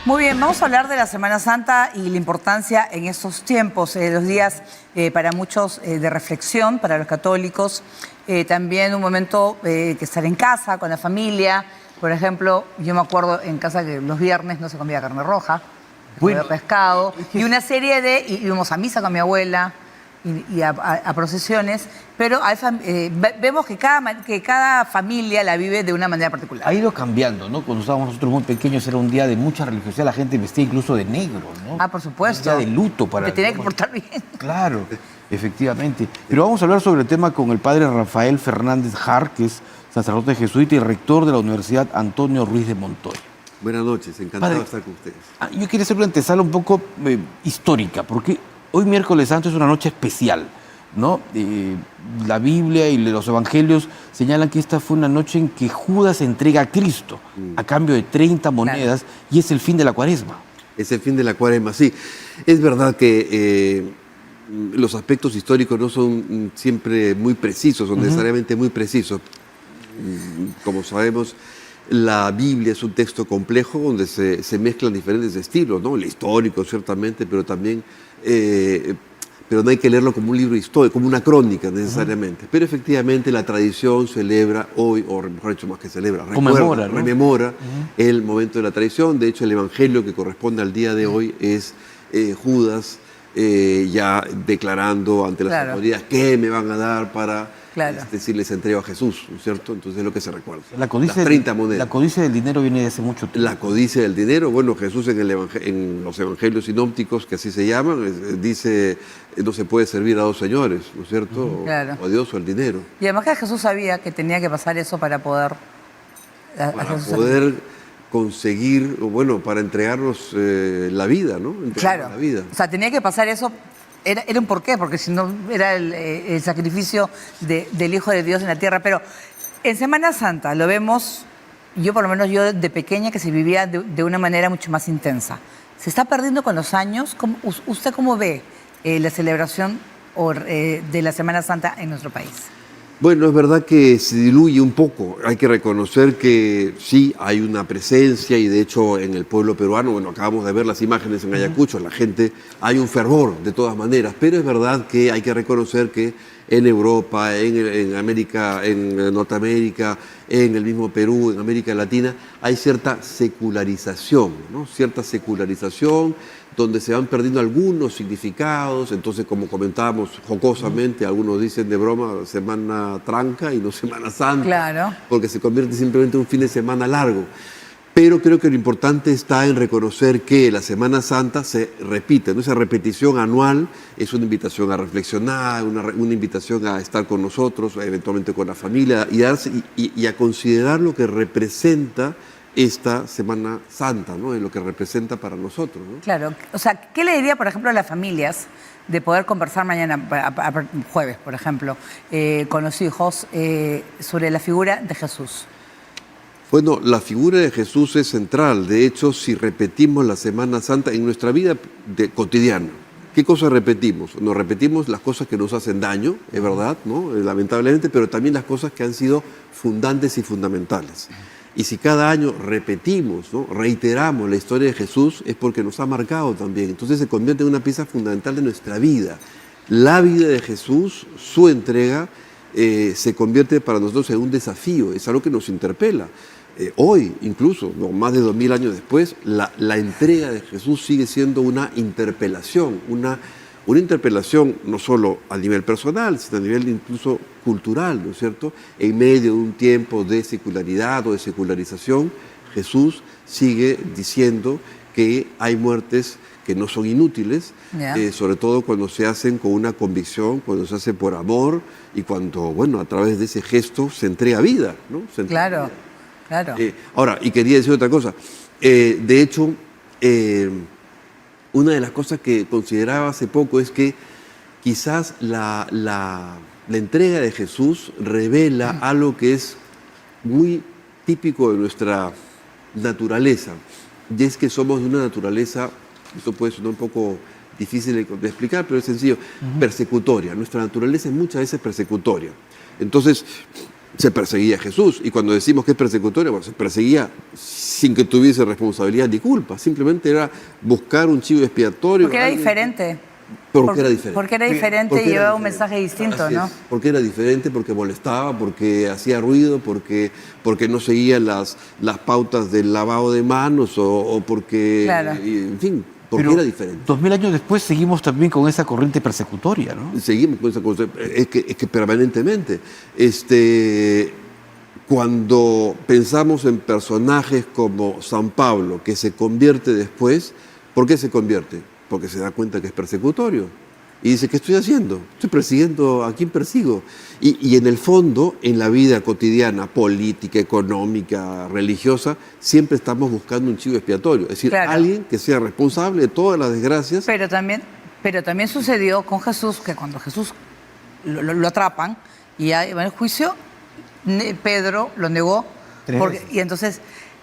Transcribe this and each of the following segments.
Muy bien, vamos a hablar de la Semana Santa y la importancia en estos tiempos, los días para muchos de reflexión, para los católicos, también un momento que estar en casa, con la familia. Por ejemplo, yo me acuerdo en casa que los viernes no se comía carne roja, se comía pescado, y una serie de... íbamos a misa con mi abuela y a procesiones, pero vemos que cada familia la vive de una manera particular. Ha ido cambiando, ¿no? Cuando estábamos nosotros muy pequeños era un día de mucha religiosidad, la gente vestía incluso de negro, ¿no? Ah, por supuesto. Un día de luto para... Te tenía que portar bien. Claro, efectivamente. Pero vamos a hablar sobre el tema con el padre Rafael Fernández Jar, que es sacerdote jesuita y rector de la Universidad Antonio Ruiz de Montoya. Buenas noches, encantado de estar con ustedes. Yo quería hacer una antesala un poco histórica, porque hoy miércoles santo es una noche especial, ¿no? La Biblia y los evangelios señalan que esta fue una noche en que Judas entrega a Cristo a cambio de 30 monedas, claro, y es el fin de la Cuaresma. Es el fin de la Cuaresma, sí. Es verdad que los aspectos históricos no son siempre muy precisos, son necesariamente muy precisos. Como sabemos, la Biblia es un texto complejo donde se mezclan diferentes estilos, ¿no? El histórico, ciertamente, pero también... pero no hay que leerlo como un libro histórico, como una crónica necesariamente. Pero efectivamente la tradición celebra hoy, o mejor dicho, más que celebra, rememora el momento de la tradición. De hecho, el evangelio que corresponde al día de hoy es Judas ya declarando ante las autoridades qué me van a dar para... Es decir, les entrego a Jesús, ¿no es cierto? Entonces es lo que se recuerda. La codicia, las 30 monedas. La codicia del dinero viene de hace mucho tiempo. La codicia del dinero, bueno, Jesús en los evangelios sinópticos, que así se llaman, dice, no se puede servir a dos señores, ¿no es cierto? Claro. O a Dios o al dinero. Y además que Jesús sabía que tenía que pasar eso para poder... conseguir, bueno, para entregarnos la vida, ¿no? Claro. La vida. O sea, tenía que pasar eso... Era un porqué, porque si no era el sacrificio del Hijo de Dios en la tierra. Pero en Semana Santa lo vemos, yo por lo menos yo de pequeña, que se vivía de una manera mucho más intensa. ¿Se está perdiendo con los años? ¿Usted cómo ve la celebración de la Semana Santa en nuestro país? Bueno, es verdad que se diluye un poco. Hay que reconocer que sí, hay una presencia y de hecho en el pueblo peruano, bueno, acabamos de ver las imágenes en Ayacucho, la gente, hay un fervor de todas maneras, pero es verdad que hay que reconocer que en Europa, en América, en Norteamérica, en el mismo Perú, en América Latina, hay cierta secularización, ¿no? Cierta secularización donde se van perdiendo algunos significados. Entonces, como comentábamos jocosamente, algunos dicen de broma Semana Tranca y no Semana Santa, claro, porque se convierte simplemente en un fin de semana largo. Pero creo que lo importante está en reconocer que la Semana Santa se repite, ¿no? Esa repetición anual es una invitación a reflexionar, una invitación a estar con nosotros, eventualmente con la familia, y a considerar lo que representa esta Semana Santa, ¿no? En lo que representa para nosotros, ¿no? Claro. O sea, ¿qué le diría, por ejemplo, a las familias de poder conversar mañana, jueves, por ejemplo, con los hijos sobre la figura de Jesús? Bueno, la figura de Jesús es central. De hecho, si repetimos la Semana Santa en nuestra vida cotidiana, ¿qué cosas repetimos? Nos repetimos las cosas que nos hacen daño, es verdad, ¿no? Lamentablemente, pero también las cosas que han sido fundantes y fundamentales. Y si cada año repetimos, ¿no? Reiteramos la historia de Jesús, es porque nos ha marcado también. Entonces se convierte en una pieza fundamental de nuestra vida. La vida de Jesús, su entrega, se convierte para nosotros en un desafío, es algo que nos interpela. Hoy, incluso, ¿no? Más de 2000 años después, la entrega de Jesús sigue siendo una interpelación, una interpelación no solo a nivel personal, sino a nivel incluso cultural, ¿no es cierto? En medio de un tiempo de secularidad o de secularización, Jesús sigue diciendo que hay muertes que no son inútiles, sobre todo cuando se hacen con una convicción, cuando se hace por amor y cuando, bueno, a través de ese gesto se entrega vida, ¿no? Claro, claro. Ahora, y quería decir otra cosa. De hecho, una de las cosas que consideraba hace poco es que quizás la entrega de Jesús revela algo que es muy típico de nuestra naturaleza, y es que somos de una naturaleza, esto puede sonar un poco difícil de explicar, pero es sencillo, persecutoria. Nuestra naturaleza es muchas veces persecutoria. Entonces, se perseguía a Jesús, y cuando decimos que es persecutoria, bueno, se perseguía sin que tuviese responsabilidad ni culpa. Simplemente era buscar un chivo expiatorio. Porque era diferente. Porque era diferente. Porque era diferente y llevaba un mensaje distinto, Así ¿no? es. Porque era diferente, porque molestaba, porque hacía ruido, porque no seguía las pautas del lavado de manos o porque, Claro. en fin, porque Pero era diferente. 2000 años después seguimos también con esa corriente persecutoria, ¿no? Seguimos con esa cosa, es que permanentemente. Cuando pensamos en personajes como San Pablo, que se convierte después, ¿por qué se convierte? Porque se da cuenta que es persecutorio. Y dice, ¿qué estoy haciendo? Estoy persiguiendo, ¿a quién persigo? Y en el fondo, en la vida cotidiana, política, económica, religiosa, siempre estamos buscando un chivo expiatorio. Es decir, Claro. alguien que sea responsable de todas las desgracias. Pero también sucedió con Jesús que cuando Jesús lo atrapan y va en el juicio, Pedro lo negó. Y entonces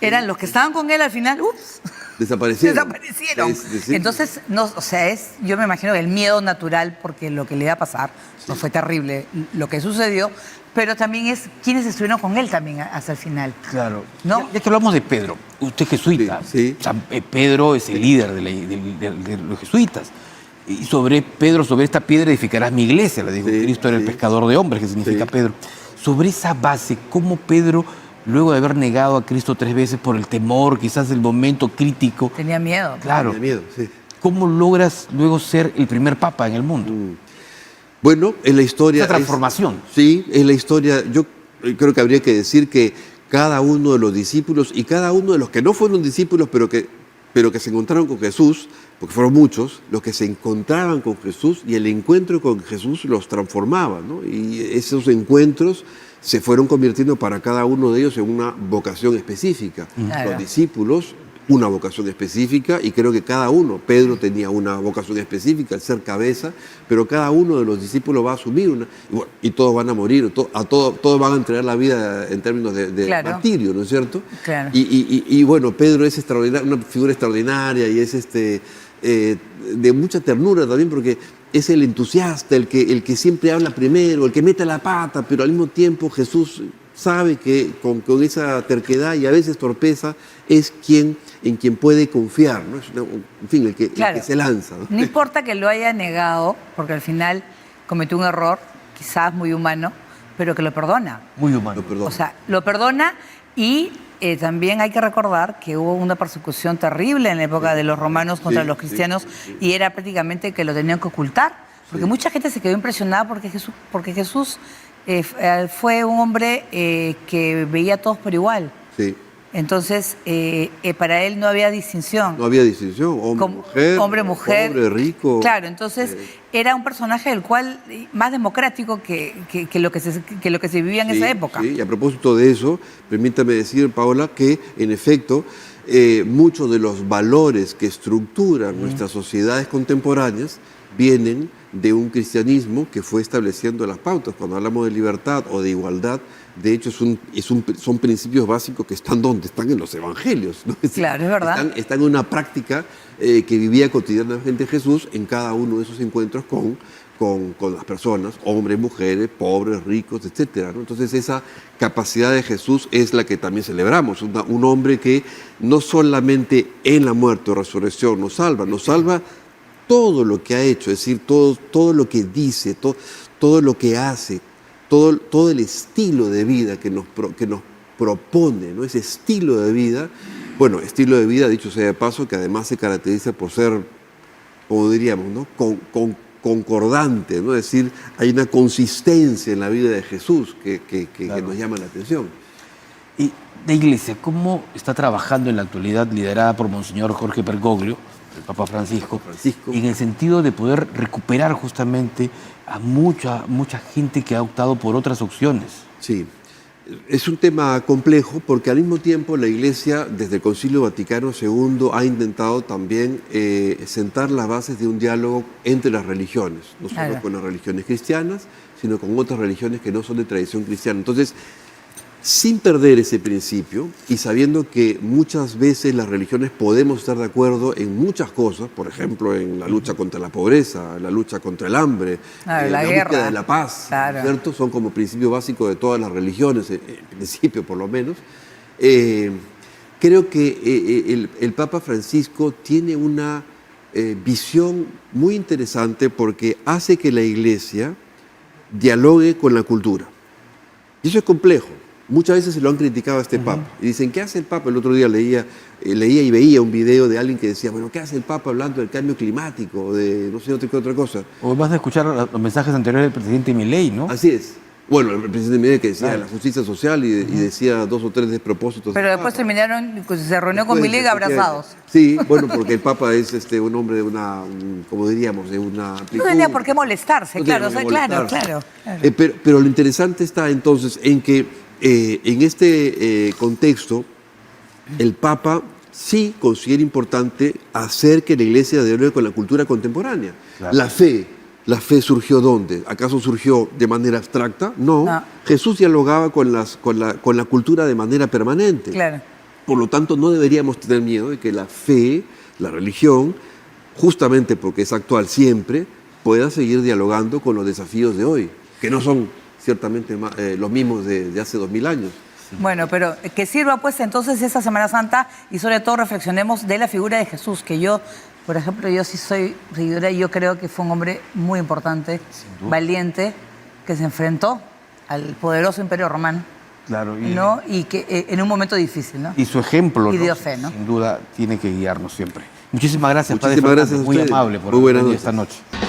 eran los que estaban con él al final, ups, Desaparecieron. desaparecieron. Sí. Entonces, no, o sea, yo me imagino que el miedo natural, porque lo que le iba a pasar, no fue terrible lo que sucedió, pero también es quienes estuvieron con él también hasta el final. Claro. ¿No? Ya que hablamos de Pedro, usted es jesuita. Sí. Pedro es el líder de los jesuitas. Y sobre esta piedra edificarás mi iglesia, le dijo Sí, Cristo, era el sí. pescador de hombres, que significa Sí. Pedro. Sobre esa base, ¿cómo Pedro, luego de haber negado a Cristo 3 veces por el temor, quizás el momento crítico, Tenía miedo. claro, Tenía miedo, sí. cómo logras luego ser el primer papa en el mundo? Bueno, en la historia... Esa transformación. Sí, en la historia, yo creo que habría que decir que cada uno de los discípulos y cada uno de los que no fueron discípulos, pero que se encontraron con Jesús, porque fueron muchos, los que se encontraban con Jesús y el encuentro con Jesús los transformaba, ¿no? Y esos encuentros se fueron convirtiendo para cada uno de ellos en una vocación específica. Claro. Los discípulos, una vocación específica, y creo que cada uno, Pedro tenía una vocación específica, el ser cabeza, pero cada uno de los discípulos va a asumir una, y todos van a morir, todos van a entregar la vida en términos de Claro. martirio, ¿no es cierto? Claro. Y bueno, Pedro es extraordinario, una figura extraordinaria y es de mucha ternura también, porque es el entusiasta, el que siempre habla primero, el que mete la pata, pero al mismo tiempo Jesús sabe que con esa terquedad y a veces torpeza es en quien puede confiar, ¿no? En fin, el que se lanza, ¿no? No importa que lo haya negado, porque al final cometió un error, quizás muy humano, pero que lo perdona. Muy humano. Lo perdona. O sea, lo perdona y también hay que recordar que hubo una persecución terrible en la época de los romanos contra Sí, los cristianos sí. y era prácticamente que lo tenían que ocultar. Porque mucha gente se quedó impresionada porque Jesús fue un hombre que veía a todos por igual. Sí. Entonces, para él no había distinción. No había distinción, hombre, mujer, pobre, rico. Claro, entonces era un personaje del cual más democrático que lo que se vivía en esa época. Sí, y a propósito de eso, permítame decir, Paola, que en efecto muchos de los valores que estructuran nuestras sociedades contemporáneas vienen de un cristianismo que fue estableciendo las pautas. Cuando hablamos de libertad o de igualdad, de hecho son principios básicos que están ¿dónde? Están en los evangelios, ¿no? Claro, es verdad. Están en una práctica que vivía cotidianamente Jesús en cada uno de esos encuentros con las personas, hombres, mujeres, pobres, ricos, etcétera, ¿no? Entonces esa capacidad de Jesús es la que también celebramos, un hombre que no solamente en la muerte o resurrección nos salva todo lo que ha hecho, es decir, todo lo que dice, todo lo que hace, todo el estilo de vida que nos propone, ¿no? Ese estilo de vida, estilo de vida, dicho sea de paso, que además se caracteriza por ser, como diríamos, ¿no? Concordante, ¿no? Es decir, hay una consistencia en la vida de Jesús que nos llama la atención. Y la Iglesia, ¿cómo está trabajando en la actualidad, liderada por Monseñor Jorge Bergoglio, el Papa Francisco, en el sentido de poder recuperar justamente a mucha gente que ha optado por otras opciones? Sí, es un tema complejo porque al mismo tiempo la Iglesia, desde el Concilio Vaticano II, ha intentado también sentar las bases de un diálogo entre las religiones, no solo con las religiones cristianas, sino con otras religiones que no son de tradición cristiana. Entonces, sin perder ese principio y sabiendo que muchas veces las religiones podemos estar de acuerdo en muchas cosas, por ejemplo, en la lucha contra la pobreza, la lucha contra el hambre, la búsqueda de la paz, ¿cierto? Son como principio básico de todas las religiones, en principio por lo menos. Creo que el Papa Francisco tiene una visión muy interesante porque hace que la Iglesia dialogue con la cultura. Y eso es complejo. Muchas veces se lo han criticado a este Papa. Y dicen, ¿qué hace el Papa? El otro día leía y veía un video de alguien que decía, bueno, ¿qué hace el Papa hablando del cambio climático? De no sé qué otra cosa. O vas a escuchar los mensajes anteriores del presidente Milei, ¿no? Así es. Bueno, el presidente Milei que decía la justicia social y decía 2 o 3 despropósitos. Pero después terminaron, pues, se reunió con Milei abrazados. Sí, bueno, porque el Papa es un hombre de una, como diríamos, de una amplitud. No tenía por qué molestarse, No claro, tenía o por qué sea, claro, molestarse. claro. Pero lo interesante está entonces en que en este contexto el Papa sí considera importante hacer que la Iglesia dialogue con la cultura contemporánea. Claro. La fe surgió ¿dónde? ¿Acaso surgió de manera abstracta? No. No. Jesús dialogaba con la cultura de manera permanente. Claro. Por lo tanto, no deberíamos tener miedo de que la fe, la religión, justamente porque es actual siempre, pueda seguir dialogando con los desafíos de hoy, que no son ciertamente los mismos de hace 2000 años. Bueno, pero que sirva pues entonces esa Semana Santa y sobre todo reflexionemos de la figura de Jesús, que yo, por ejemplo, yo sí soy seguidora y yo creo que fue un hombre muy importante, valiente, que se enfrentó al poderoso Imperio Romano, Claro. ¿no? Y que en un momento difícil, ¿no? Y su ejemplo, Y ¿no? dio fe, ¿no? Sin duda, tiene que guiarnos siempre. Muchísimas gracias, Muchísimas Padre gracias a Fernando. Muy ustedes. amable por Muy buenas venir noches. esta noche.